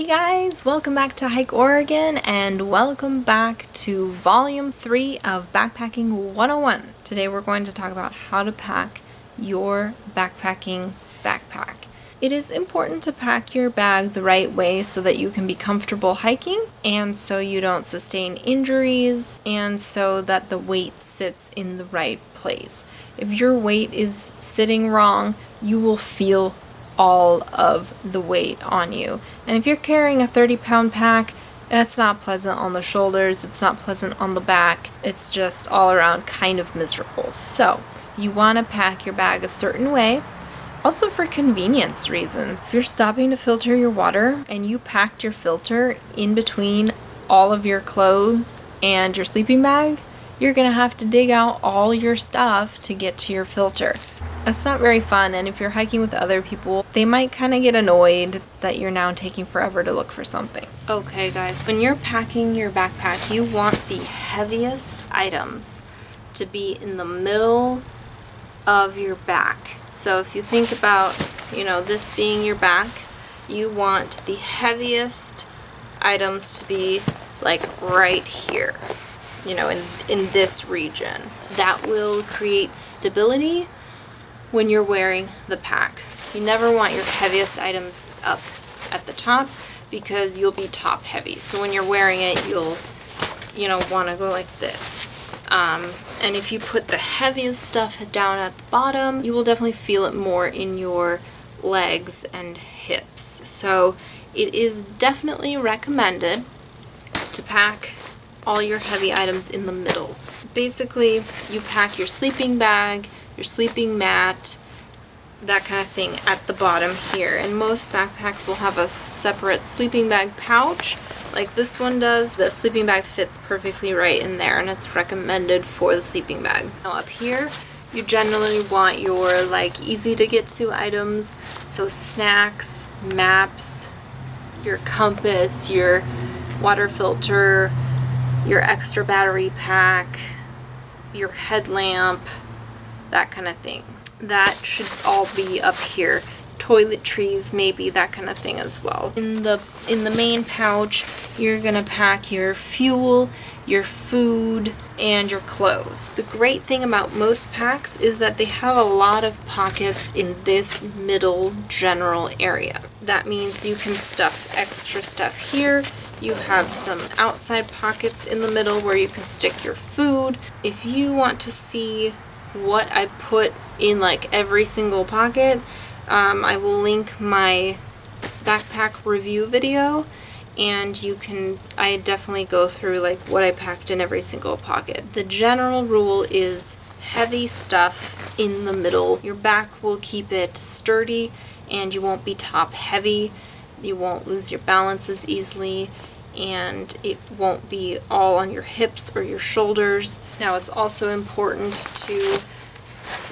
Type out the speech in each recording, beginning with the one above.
Hey guys, welcome back to Hike Oregon and welcome back to Volume 3 of Backpacking 101. Today we're going to talk about how to pack your backpacking backpack. It is important to pack your bag the right way so that you can be comfortable hiking and so you don't sustain injuries and so that the weight sits in the right place. If your weight is sitting wrong, you will feel all of the weight on you. And if you're carrying a 30-pound pack, it's not pleasant on the shoulders, it's not pleasant on the back, it's just all around kind of miserable. So you want to pack your bag a certain way. Also for convenience reasons. If you're stopping to filter your water and you packed your filter in between all of your clothes and your sleeping bag, you're gonna have to dig out all your stuff to get to your filter. That's not very fun, and if you're hiking with other people, they might kind of get annoyed that you're now taking forever to look for something. Okay guys, when you're packing your backpack, you want the heaviest items to be in the middle of your back. So if you think about, this being your back, you want the heaviest items to be like right here, in this region. That will create stability when you're wearing the pack. You never want your heaviest items up at the top because you'll be top heavy. So when you're wearing it, you'll, want to go like this. And if you put the heaviest stuff down at the bottom, you will definitely feel it more in your legs and hips. So it is definitely recommended to pack all your heavy items in the middle. Basically, you pack your sleeping bag, your sleeping mat, that kind of thing at the bottom here. And most backpacks will have a separate sleeping bag pouch, like this one does. The sleeping bag fits perfectly right in there, and it's recommended for the sleeping bag. Now up here, you generally want your easy to get to items, so snacks, maps, your compass, your water filter, your extra battery pack, your headlamp, that kind of thing. That should all be up here. Toiletries, maybe, that kind of thing as well. In the main pouch, you're gonna pack your fuel, your food, and your clothes. The great thing about most packs is that they have a lot of pockets in this middle general area. That means you can stuff extra stuff here. You have some outside pockets in the middle where you can stick your food. If you want to see what I put in every single pocket, I will link my backpack review video, and I definitely go through what I packed in every single pocket. The general rule is heavy stuff in the middle. Your back will keep it sturdy and you won't be top heavy. You won't lose your balance as easily, and it won't be all on your hips or your shoulders. Now it's also important to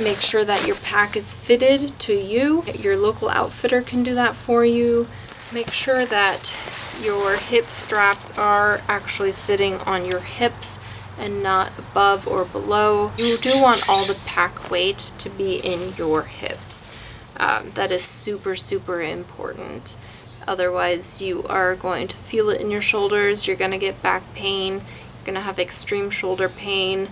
make sure that your pack is fitted to you. Your local outfitter can do that for you. Make sure that your hip straps are actually sitting on your hips and not above or below. You do want all the pack weight to be in your hips. That is super, super important. Otherwise, you are going to feel it in your shoulders. You're going to get back pain. You're going to have extreme shoulder pain,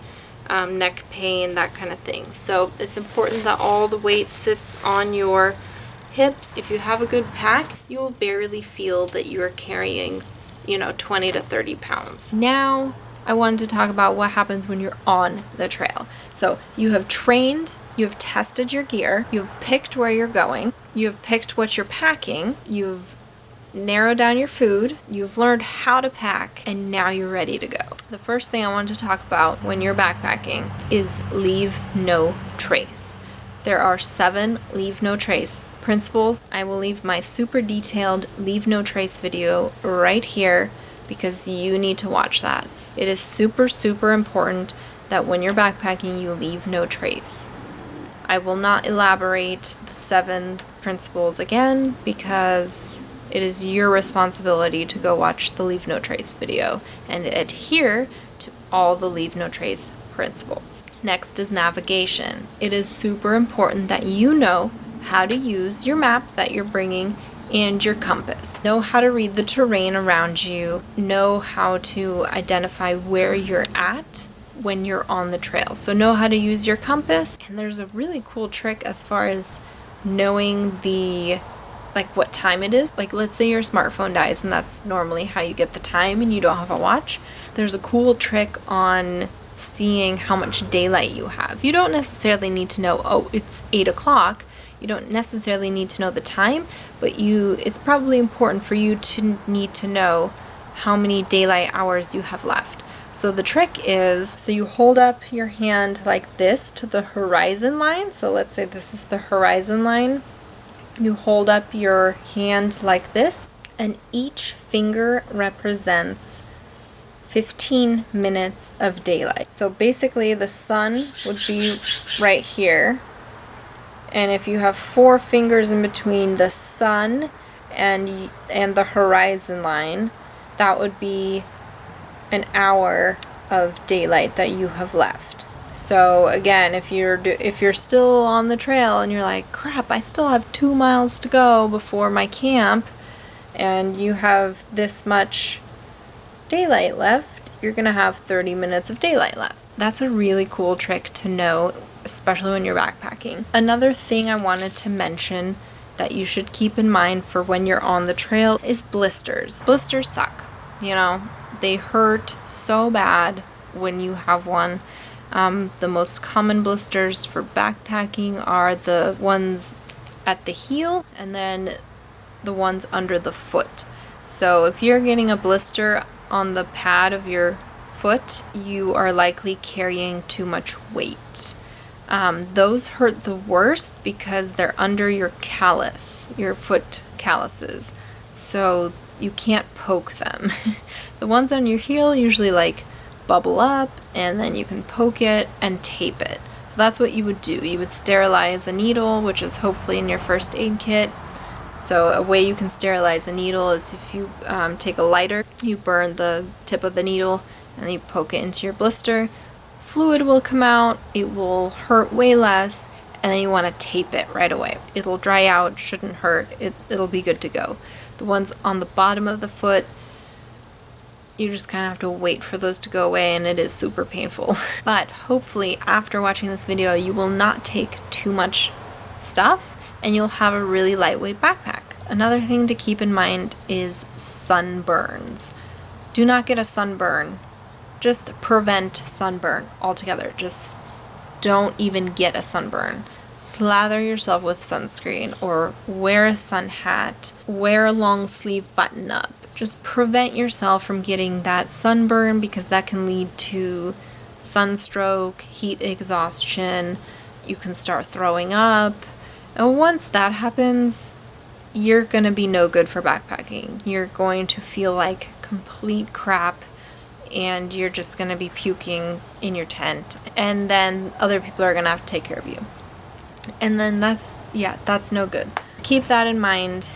neck pain, that kind of thing. So it's important that all the weight sits on your hips. If you have a good pack, you will barely feel that you are carrying, 20 to 30 pounds. Now, I wanted to talk about what happens when you're on the trail. So you have trained, you have tested your gear, you've picked where you're going, you've picked what you're packing, you've narrowed down your food, you've learned how to pack, and now you're ready to go. The first thing I want to talk about when you're backpacking is leave no trace. There are 7 leave no trace principles. I will leave my super detailed leave no trace video right here because you need to watch that. It is super, super important that when you're backpacking, you leave no trace. I will not elaborate the 7 principles again because it is your responsibility to go watch the Leave No Trace video and adhere to all the Leave No Trace principles. Next is navigation. It is super important that you know how to use your map that you're bringing and your compass. Know how to read the terrain around you, know how to identify where you're at when you're on the trail. So know how to use your compass. And there's a really cool trick as far as knowing what time it is. Like, let's say your smartphone dies, and that's normally how you get the time and you don't have a watch. There's a cool trick on seeing how much daylight you have. You don't necessarily need to know, oh, it's 8 o'clock. You don't necessarily need to know the time, but it's probably important for you to need to know how many daylight hours you have left. So the trick is, so you hold up your hand like this to the horizon line. So let's say this is the horizon line. You hold up your hand like this, and each finger represents 15 minutes of daylight. So basically the sun would be right here. And if you have 4 fingers in between the sun and the horizon line, that would be an hour of daylight that you have left. So again, if you're still on the trail and you're like, crap, I still have 2 miles to go before my camp, and you have this much daylight left, you're gonna have 30 minutes of daylight left. That's a really cool trick to know, especially when you're backpacking. Another thing I wanted to mention that you should keep in mind for when you're on the trail is blisters. Blisters suck. They hurt so bad when you have one. The most common blisters for backpacking are the ones at the heel and then the ones under the foot. So if you're getting a blister on the pad of your foot, you are likely carrying too much weight. Those hurt the worst because they're under your callus, your foot calluses. So you can't poke them. The ones on your heel usually bubble up, and then you can poke it and tape it. So that's what you would do. You would sterilize a needle, which is hopefully in your first aid kit. So a way you can sterilize a needle is if you take a lighter, you burn the tip of the needle, and then you poke it into your blister. Fluid will come out, it will hurt way less, and then you want to tape it right away. It'll dry out, shouldn't hurt, it'll be good to go. The ones on the bottom of the foot, you just kind of have to wait for those to go away, and it is super painful. But hopefully after watching this video, you will not take too much stuff and you'll have a really lightweight backpack. Another thing to keep in mind is sunburns. Do not get a sunburn. Just prevent sunburn altogether. Just don't even get a sunburn. Slather yourself with sunscreen or wear a sun hat, wear a long sleeve button up. Just prevent yourself from getting that sunburn, because that can lead to sunstroke, heat exhaustion. You can start throwing up. And once that happens, you're going to be no good for backpacking. You're going to feel like complete crap, and you're just going to be puking in your tent. And then other people are going to have to take care of you. And then that's no good. Keep that in mind,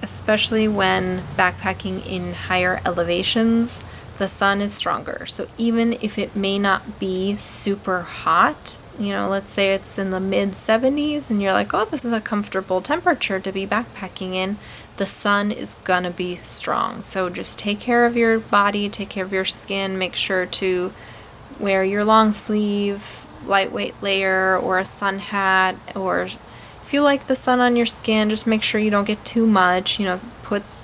especially when backpacking in higher elevations. The sun is stronger. So even if it may not be super hot, let's say it's in the mid 70s and you're like, oh, this is a comfortable temperature to be backpacking in, the sun is gonna be strong. So just take care of your body, take care of your skin, make sure to wear your long sleeve, lightweight layer, or a sun hat, or if you like the sun on your skin, just make sure you don't get too much,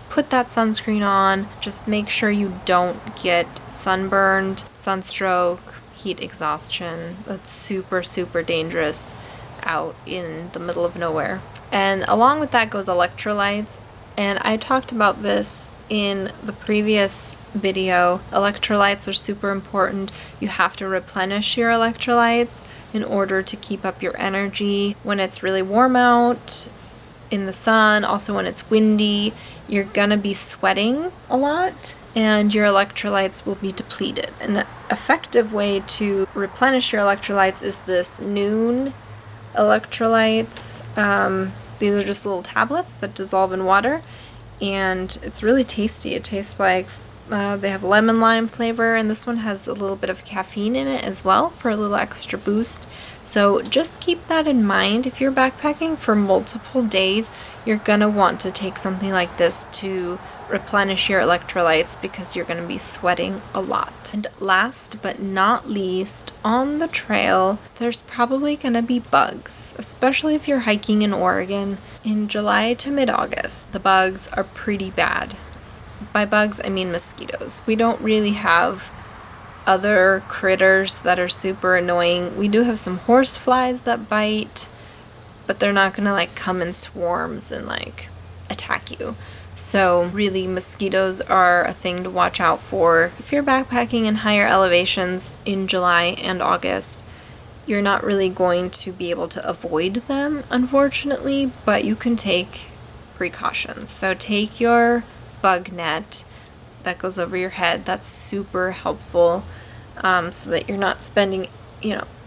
put that sunscreen on. Just make sure you don't get sunburned, sunstroke, heat exhaustion. That's super, super dangerous out in the middle of nowhere. And along with that goes electrolytes. And I talked about this in the previous video. Electrolytes are super important. You have to replenish your electrolytes in order to keep up your energy. When it's really warm out, in the sun, also when it's windy, you're gonna be sweating a lot and your electrolytes will be depleted. An effective way to replenish your electrolytes is this Noon electrolytes. These are just little tablets that dissolve in water, and it's really tasty. It tastes like they have lemon lime flavor, and this one has a little bit of caffeine in it as well for a little extra boost. So just keep that in mind. If you're backpacking for multiple days, you're gonna want to take something like this to replenish your electrolytes because you're going to be sweating a lot. And last but not least, on the trail, there's probably going to be bugs, especially if you're hiking in Oregon in July to mid-August. The bugs are pretty bad. By bugs, I mean mosquitoes. We don't really have other critters that are super annoying. We do have some horse flies that bite, but they're not going to like come in swarms and like attack you. So really, mosquitoes are a thing to watch out for. If you're backpacking in higher elevations in July and August, you're not really going to be able to avoid them, unfortunately, but you can take precautions. So take your bug net that goes over your head. That's super helpful, so that you're not spending,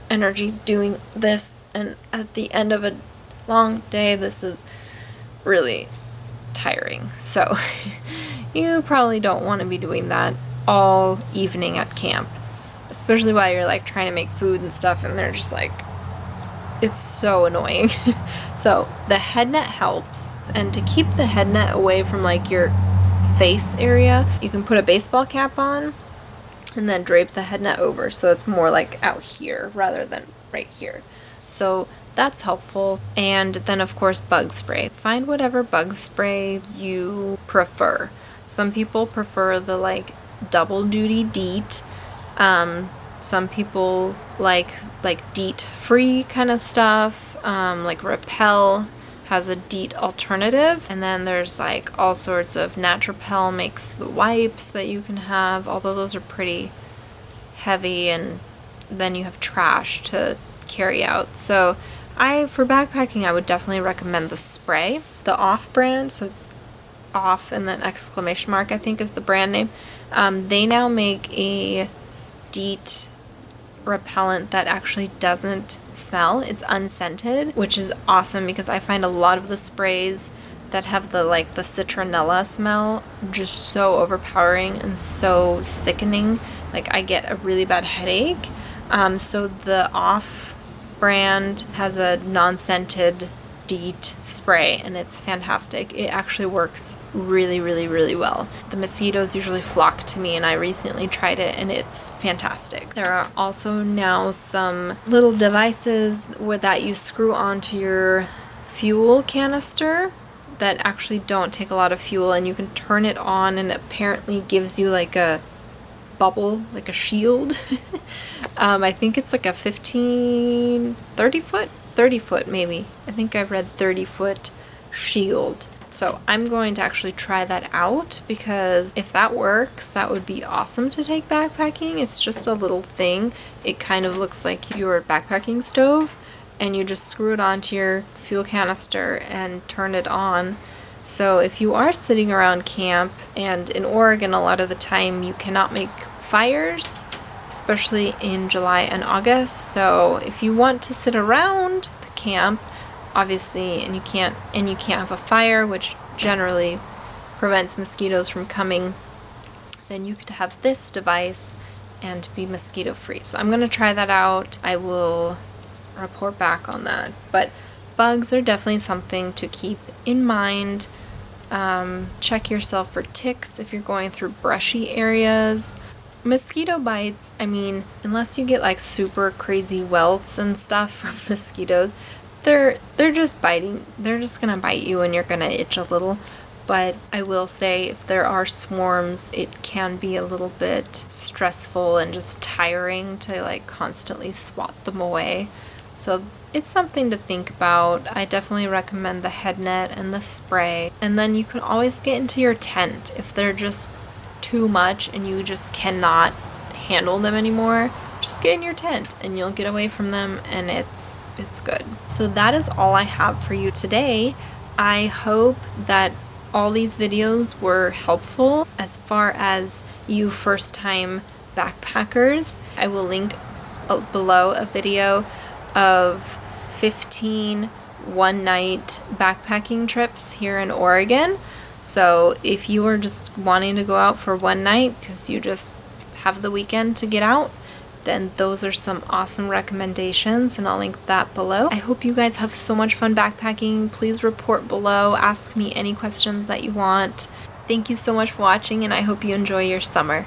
energy doing this. And at the end of a long day, this is really tiring. So you probably don't want to be doing that all evening at camp, especially while you're like trying to make food and stuff, and they're just like, it's so annoying. So the head net helps, and to keep the head net away from like your face area, you can put a baseball cap on and then drape the head net over so it's more like out here rather than right here. So that's helpful. And then of course bug spray. Find whatever bug spray you prefer. Some people prefer the like double duty DEET. Some people like DEET free kind of stuff. Like Repel has a DEET alternative. And then there's like all sorts of Naturapel makes the wipes that you can have, although those are pretty heavy, and then you have trash to carry out. So for backpacking, I would definitely recommend the spray. The Off brand, so it's Off and then exclamation mark, I think is the brand name. They now make a DEET repellent that actually doesn't smell. It's unscented, which is awesome because I find a lot of the sprays that have the citronella smell just so overpowering and so sickening. Like I get a really bad headache. So the Off brand has a non-scented DEET spray, and it's fantastic. It actually works really, really, really well. The mosquitoes usually flock to me, and I recently tried it, and it's fantastic. There are also now some little devices that you screw onto your fuel canister that actually don't take a lot of fuel, and you can turn it on, and it apparently gives you like a bubble, like a shield. I think it's like a 30 foot maybe. I think I've read 30-foot shield. So I'm going to actually try that out, because if that works, that would be awesome to take backpacking. It's just a little thing. It kind of looks like your backpacking stove, and you just screw it onto your fuel canister and turn it on. So if you are sitting around camp, and in Oregon a lot of the time you cannot make fires, especially in July and August. So if you want to sit around the camp, obviously, and you can't have a fire, which generally prevents mosquitoes from coming, then you could have this device and be mosquito free. So I'm going to try that out. I will report back on that. But bugs are definitely something to keep in mind. Check yourself for ticks if you're going through brushy areas. Mosquito bites, I mean, unless you get like super crazy welts and stuff from mosquitoes, they're just biting. They're just gonna bite you and you're gonna itch a little. But I will say, if there are swarms, it can be a little bit stressful and just tiring to like constantly swat them away. So it's something to think about. I definitely recommend the head net and the spray. And then you can always get into your tent if they're just too much and you just cannot handle them anymore. Just get in your tent and you'll get away from them, and it's good. So that is all I have for you today. I hope that all these videos were helpful as far as you first-time backpackers. I will link below a video of 15 one-night backpacking trips here in Oregon. So if you are just wanting to go out for one night because you just have the weekend to get out, then those are some awesome recommendations, and I'll link that below. I hope you guys have so much fun backpacking. Please report below, ask me any questions that you want. Thank you so much for watching, and I hope you enjoy your summer.